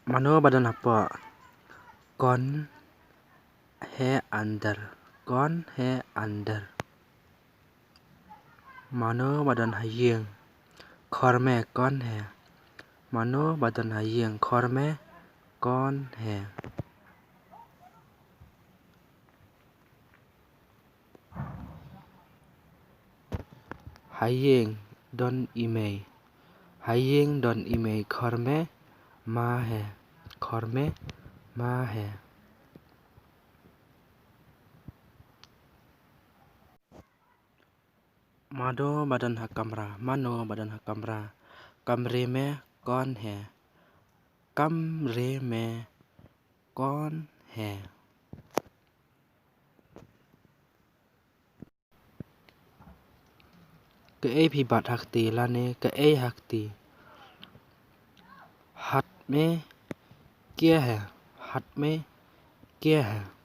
Mano badan apa? Kौन है अंदर? कौन है अंदर? Mano badan hayeng? घर में कौन है? Mano badan hayeng? घर में कौन है? Hayeng don imei. Hayeng don imei घर में माँ है. घर में माँ है. Mano badan ha कमरा? Mano badan ha कमरा? कमरे में कौन है? कमरे में कौन है? Cái भी बात हकती लाने cái हकती. हाथ में क्या है? हाथ में क्या है?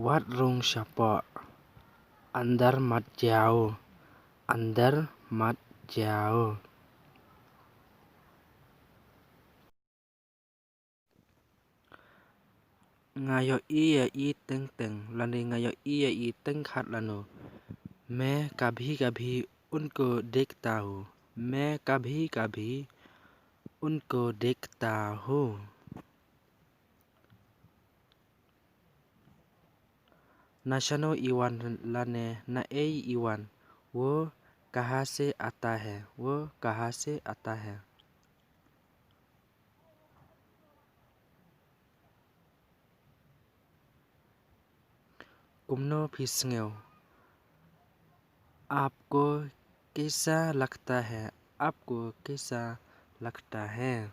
Warung siapa? Andar mat jauh. Andar mat jauh. Ngayo iya i teng teng lane ngayo iya i teng khat lano. मैं कभी-कभी उनको देखता हूँ. मैं कभी-कभी उनको देखता हूँ. Nashano Iwan lane na Iwan. वो कहाँ से आता है? वो कहाँ से आता है? कुमनो फिसंगेव. आपको कैसा लगता है? आपको कैसा लगता है?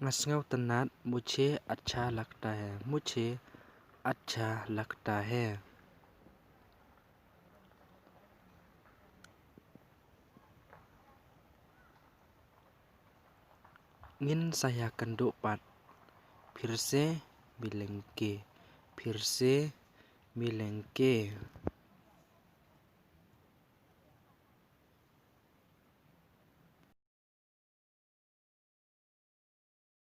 Ngasngaw tenat मुझे अच्छा लगता है. मुझे अच्छा लगता है. Ngin saya kendupat. फिर से मिलेंगे. फिर से मिलेंगे.